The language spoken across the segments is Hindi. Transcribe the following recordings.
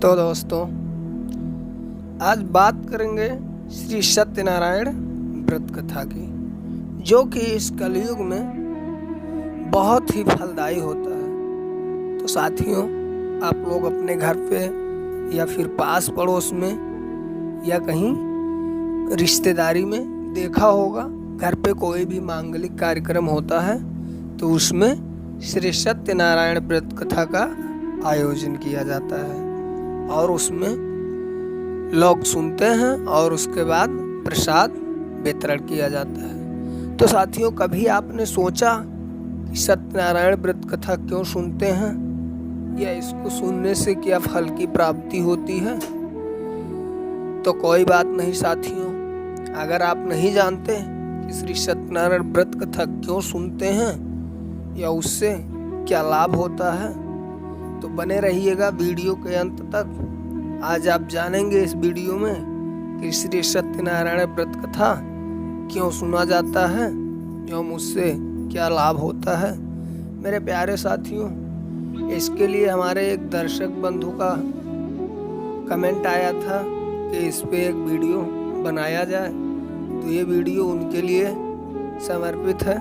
तो दोस्तों, आज बात करेंगे श्री सत्यनारायण व्रत कथा की, जो कि इस कलयुग में बहुत ही फलदायी होता है। तो साथियों, आप लोग अपने घर पे या फिर पास पड़ोस में या कहीं रिश्तेदारी में देखा होगा, घर पे कोई भी मांगलिक कार्यक्रम होता है तो उसमें श्री सत्यनारायण व्रत कथा का आयोजन किया जाता है और उसमें लोग सुनते हैं और उसके बाद प्रसाद वितरण किया जाता है। तो साथियों, कभी आपने सोचा कि सत्यनारायण व्रत कथा क्यों सुनते हैं या इसको सुनने से क्या फल की प्राप्ति होती है? तो कोई बात नहीं साथियों, अगर आप नहीं जानते कि श्री सत्यनारायण व्रत कथा क्यों सुनते हैं या उससे क्या लाभ होता है, तो बने रहिएगा वीडियो के अंत तक। आज आप जानेंगे इस वीडियो में कि श्री सत्यनारायण व्रत कथा क्यों सुना जाता है एवं उससे क्या लाभ होता है। मेरे प्यारे साथियों, इसके लिए हमारे एक दर्शक बंधु का कमेंट आया था कि इस पे एक वीडियो बनाया जाए, तो ये वीडियो उनके लिए समर्पित है।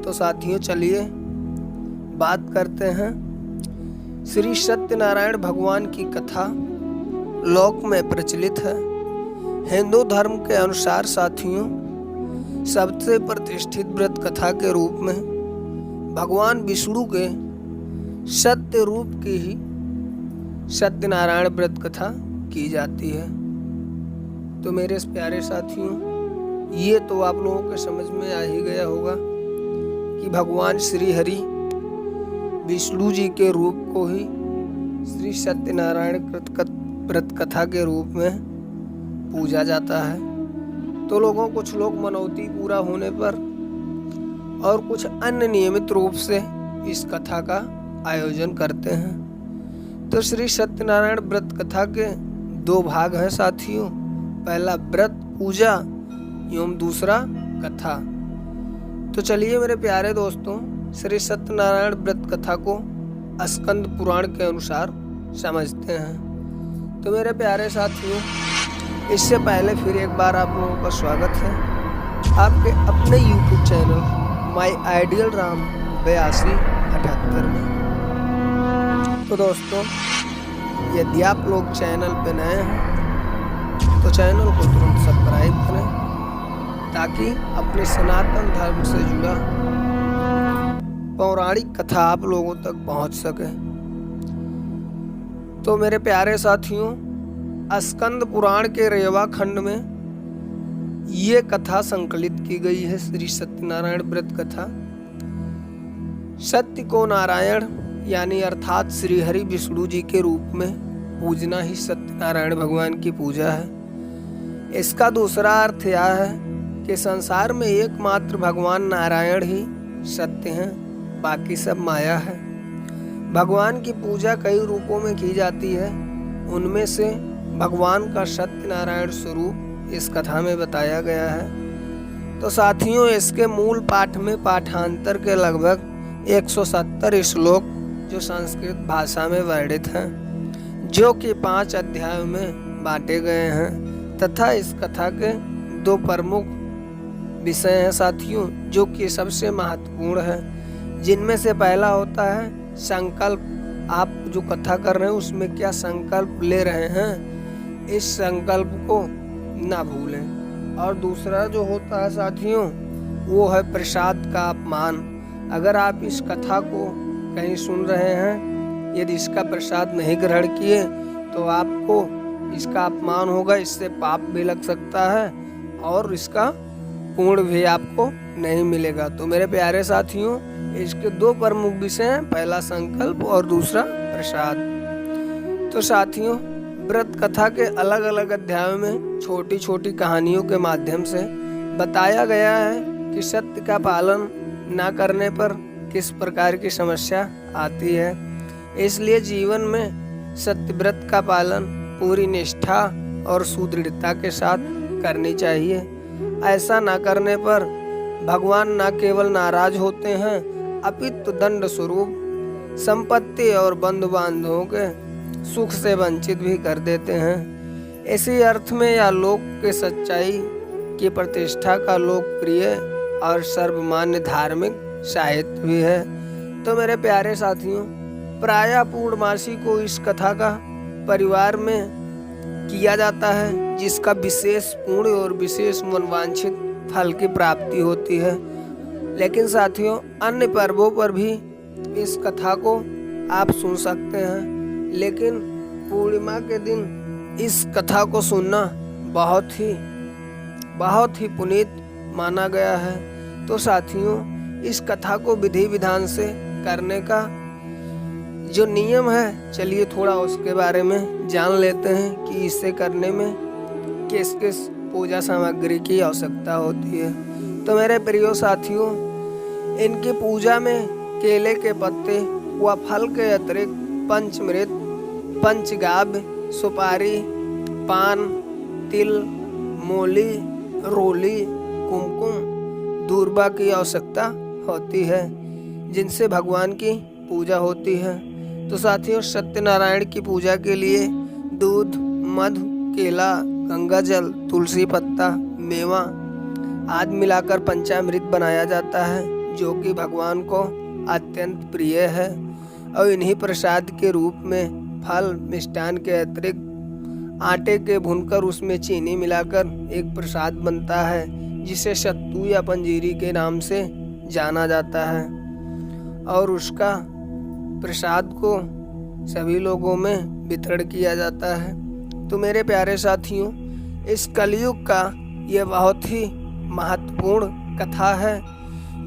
तो साथियों, चलिए बात करते हैं। श्री सत्यनारायण भगवान की कथा लोक में प्रचलित है। हिंदू धर्म के अनुसार साथियों, सबसे प्रतिष्ठित व्रत कथा के रूप में भगवान विष्णु के सत्य रूप की ही सत्यनारायण व्रत कथा की जाती है। तो मेरे प्यारे साथियों, ये तो आप लोगों के समझ में आ ही गया होगा कि भगवान श्री हरि विष्णु जी के रूप को ही श्री सत्यनारायण व्रत कथा के रूप में पूजा जाता है। तो कुछ लोग मनौती पूरा होने पर और कुछ अन्य नियमित रूप से इस कथा का आयोजन करते हैं। तो श्री सत्यनारायण व्रत कथा के दो भाग हैं साथियों। पहला व्रत पूजा एवं दूसरा कथा। तो चलिए मेरे प्यारे दोस्तों, श्री सत्यनारायण व्रत कथा को स्कंद पुराण के अनुसार समझते हैं। तो मेरे प्यारे साथियों, इससे पहले फिर एक बार आप लोगों का स्वागत है आपके अपने YouTube channel my ideal Ram 8278 में। तो दोस्तों, यदि आप लोग चैनल पे नए हैं तो चैनल को तुरंत सब्सक्राइब करें ताकि अपने सनातन धर्म से जुड़ा पौराणिक कथा आप लोगों तक पहुंच सके। तो मेरे प्यारे साथियों, स्कंद पुराण के रेवा खंड में ये कथा संकलित की गई है। श्री सत्यनारायण व्रत कथा सत्य को नारायण यानी अर्थात श्री हरि विष्णु जी के रूप में पूजना ही सत्यनारायण भगवान की पूजा है। इसका दूसरा अर्थ यह है कि संसार में एकमात्र भगवान नारायण ही सत्य हैं, बाकी सब माया है। भगवान की पूजा कई रूपों में की जाती है, उनमें से भगवान का सत्यनारायण स्वरूप इस कथा में बताया गया है। तो साथियों, इसके मूल पाठ में पाठांतर के लगभग 170 श्लोक जो संस्कृत भाषा में वर्णित हैं, जो कि 5 अध्यायों में बांटे गए हैं, तथा इस कथा के 2 प्रमुख विषय हैं साथियों, जो कि सबसे महत्वपूर्ण है। जिनमें से पहला होता है संकल्प। आप जो कथा कर रहे हैं उसमें क्या संकल्प ले रहे हैं, इस संकल्प को ना भूलें। और दूसरा जो होता है साथियों, वो है प्रसाद का अपमान। अगर आप इस कथा को कहीं सुन रहे हैं, यदि इसका प्रसाद नहीं ग्रहण किए तो आपको इसका अपमान होगा, इससे पाप भी लग सकता है और इसका पुण्य भी आपको नहीं मिलेगा। तो मेरे प्यारे साथियों, इसके 2 प्रमुख विषय हैं, पहला संकल्प और दूसरा प्रसाद। तो साथियों, व्रत कथा के अलग अलग अध्यायों में छोटी छोटी कहानियों के माध्यम से बताया गया है कि सत्य का पालन ना करने पर किस प्रकार की समस्या आती है। इसलिए जीवन में सत्य व्रत का पालन पूरी निष्ठा और सुदृढ़ता के साथ करनी चाहिए। ऐसा ना करने पर भगवान न केवल नाराज होते हैं, अपितु दंड स्वरूप संपत्ति और बंधु बांधवों के सुख से वंचित भी कर देते हैं। इसी अर्थ में यह लोक के सच्चाई की प्रतिष्ठा का लोकप्रिय और सर्वमान्य धार्मिक साहित्य भी है। तो मेरे प्यारे साथियों, प्रायः पूर्णमासी को इस कथा का परिवार में किया जाता है, जिसका विशेष पुण्य और विशेष मनवांछित फल की प्राप्ति होती है। लेकिन साथियों, अन्य पर्वों पर भी इस कथा को आप सुन सकते हैं, लेकिन पूर्णिमा के दिन इस कथा को सुनना बहुत ही पुनीत माना गया है। तो साथियों, इस कथा को विधि विधान से करने का जो नियम है, चलिए थोड़ा उसके बारे में जान लेते हैं कि इसे करने में किस किस पूजा सामग्री की आवश्यकता होती है। तो मेरे प्रिय साथियों, इनकी पूजा में केले के पत्ते व फल के अतिरिक्त पंचमृत, पंचगाभ, सुपारी, पान, तिल, मोली, रोली, कुमकुम, दूर्बा की आवश्यकता होती है, जिनसे भगवान की पूजा होती है। तो साथियों, सत्यनारायण की पूजा के लिए दूध, मधु, केला, गंगा जल, तुलसी पत्ता, मेवा आदि मिलाकर पंचामृत बनाया जाता है, जो कि भगवान को अत्यंत प्रिय है। और इन्हीं प्रसाद के रूप में फल, मिष्टान के अतिरिक्त आटे के भूनकर उसमें चीनी मिलाकर एक प्रसाद बनता है, जिसे सत्तू या पंजीरी के नाम से जाना जाता है। और उसका प्रसाद को सभी लोगों में वितरण किया जाता है। तो मेरे प्यारे साथियों, इस कलयुग का यह बहुत ही महत्वपूर्ण कथा है,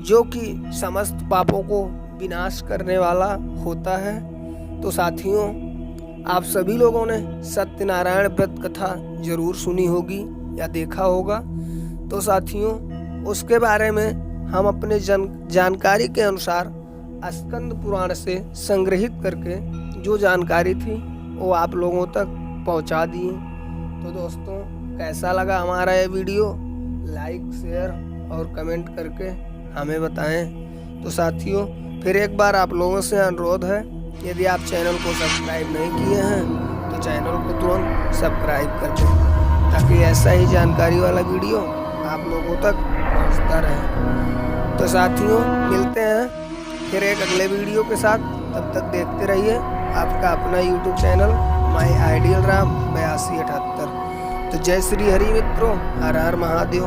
जो कि समस्त पापों को विनाश करने वाला होता है। तो साथियों, आप सभी लोगों ने सत्यनारायण व्रत कथा जरूर सुनी होगी या देखा होगा। तो साथियों, उसके बारे में हम अपने जानकारी के अनुसार स्कंद पुराण से संग्रहित करके जो जानकारी थी वो आप लोगों तक पहुंचा दिए। तो दोस्तों, कैसा लगा हमारा ये वीडियो? लाइक, शेयर और कमेंट करके हमें बताएं। तो साथियों, फिर एक बार आप लोगों से अनुरोध है, यदि आप चैनल को सब्सक्राइब नहीं किए हैं तो चैनल को तुरंत सब्सक्राइब कर दें, ताकि ऐसा ही जानकारी वाला वीडियो आप लोगों तक पहुंचता रहे। तो साथियों, मिलते हैं फिर एक अगले वीडियो के साथ। तब तक देखते रहिए आपका अपना YouTube channel my ideal Ram 8278। तो जय श्री हरि मित्रों, हर हर महादेव।